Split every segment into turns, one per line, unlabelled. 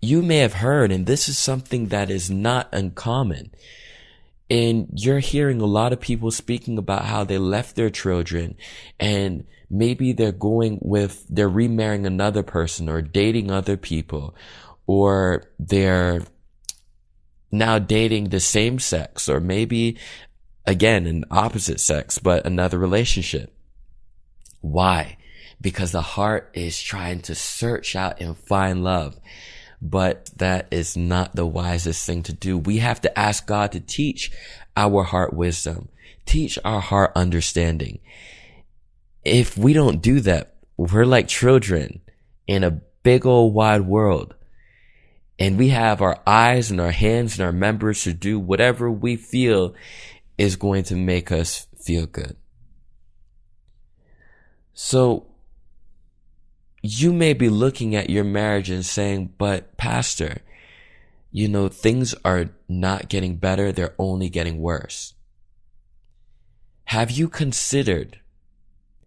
you may have heard, and this is something that is not uncommon, and you're hearing a lot of people speaking about how they left their children, and maybe they're remarrying another person or dating other people, or they're now dating the same sex, or maybe again an opposite sex, but another relationship. Why? Because the heart is trying to search out and find love. But that is not the wisest thing to do. We have to ask God to teach our heart wisdom, teach our heart understanding. If we don't do that, we're like children in a big old wide world. And we have our eyes and our hands and our members to do whatever we feel is going to make us feel good. So you may be looking at your marriage and saying, but pastor, things are not getting better. They're only getting worse. Have you considered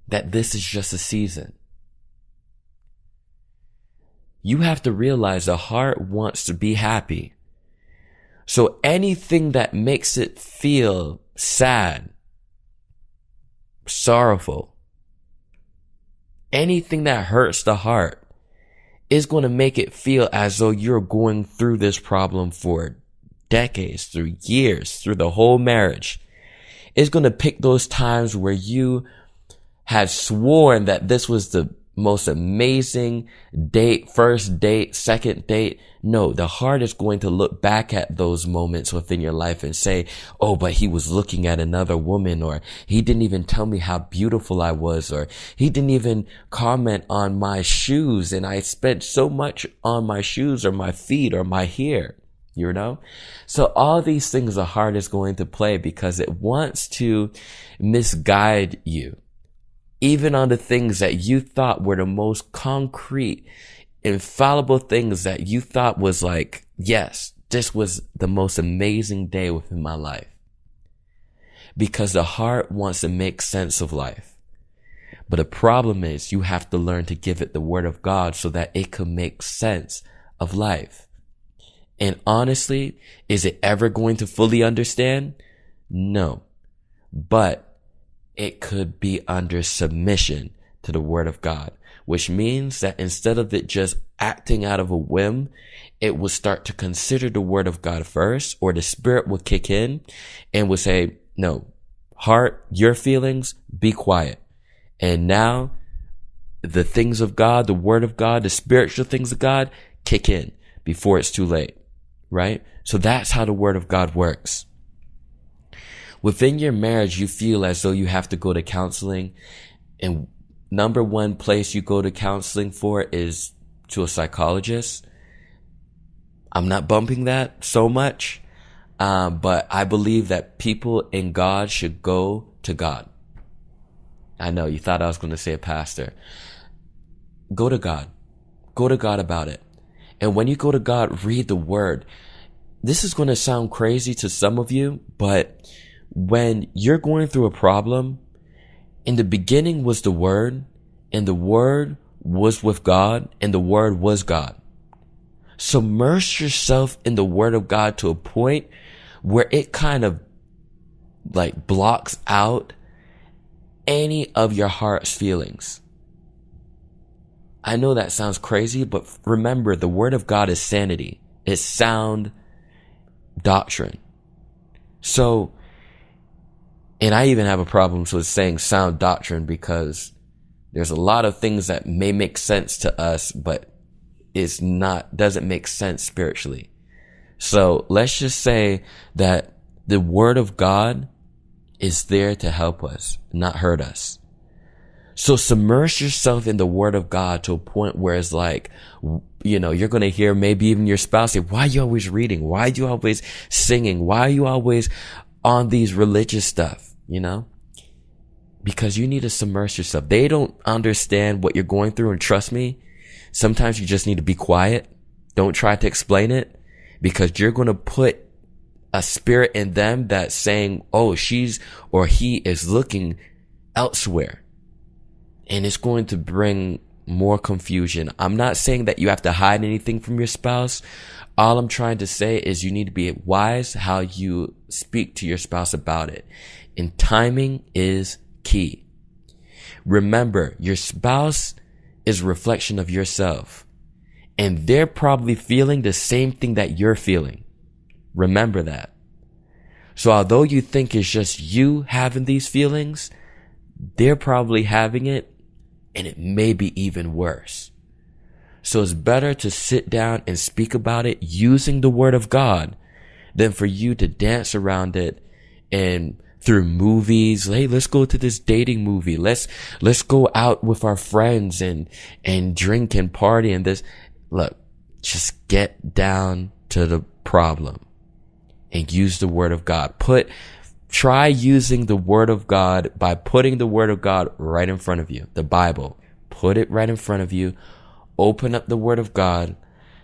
that this is just a season? You have to realize the heart wants to be happy. So anything that makes it feel sad, sorrowful, anything that hurts the heart is going to make it feel as though you're going through this problem for decades, through years, through the whole marriage. It's going to pick those times where you had sworn that this was the most amazing date, first date, second date. No, the heart is going to look back at those moments within your life and say, oh, but he was looking at another woman, or he didn't even tell me how beautiful I was, or he didn't even comment on my shoes, and I spent so much on my shoes or my feet or my hair, So all these things the heart is going to play because it wants to misguide you. Even on the things that you thought were the most concrete, infallible things that you thought was like, yes, this was the most amazing day within my life. Because the heart wants to make sense of life. But the problem is you have to learn to give it the word of God so that it can make sense of life. And honestly, is it ever going to fully understand? No. But it could be under submission to the word of God, which means that instead of it just acting out of a whim, it will start to consider the word of God first, or the spirit will kick in and will say, no, heart, your feelings, be quiet. And now the things of God, the word of God, the spiritual things of God kick in before it's too late, right? So that's how the word of God works. Within your marriage, you feel as though you have to go to counseling, and number one place you go to counseling for is to a psychologist. I'm not bumping that so much, but I believe that people in God should go to God. I know you thought I was going to say a pastor. Go to God. Go to God about it. And when you go to God, read the word. This is going to sound crazy to some of you, but when you're going through a problem, in the beginning was the word, and the word was with God, and the word was God. Submerge yourself in the word of God to a point where it kind of like blocks out any of your heart's feelings. I know that sounds crazy, but remember, the word of God is sanity. It's sound doctrine. So, and I even have a problem with saying sound doctrine, because there's a lot of things that may make sense to us, but doesn't make sense spiritually. So let's just say that the word of God is there to help us, not hurt us. So submerge yourself in the word of God to a point where it's like, you're going to hear maybe even your spouse say, why are you always reading? Why are you always singing? Why are you always on these religious stuff? Because you need to submerge yourself. They don't understand what you're going through. And trust me, sometimes you just need to be quiet. Don't try to explain it, because you're going to put a spirit in them that's saying, oh, she's or he is looking elsewhere. And it's going to bring more confusion. I'm not saying that you have to hide anything from your spouse. All I'm trying to say is you need to be wise how you speak to your spouse about it. And timing is key. Remember, your spouse is a reflection of yourself. And they're probably feeling the same thing that you're feeling. Remember that. So although you think it's just you having these feelings, they're probably having it, and it may be even worse. So it's better to sit down and speak about it using the word of God than for you to dance around it and through movies. Hey, let's go to this dating movie. Let's go out with our friends and drink and party and this. Look, just get down to the problem and use the word of God. Try using the word of God by putting the word of God right in front of you. The Bible. Put it right in front of you. Open up the word of God.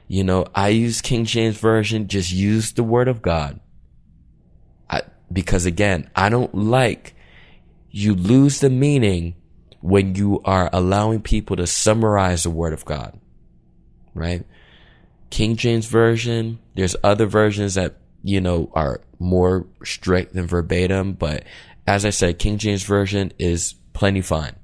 You know, I use King James Version. Just use the word of God. Because again, I don't like you lose the meaning when you are allowing people to summarize the word of God. Right? King James Version. There's other versions that, you know, are more strict than verbatim. But as I said, King James Version is plenty fine.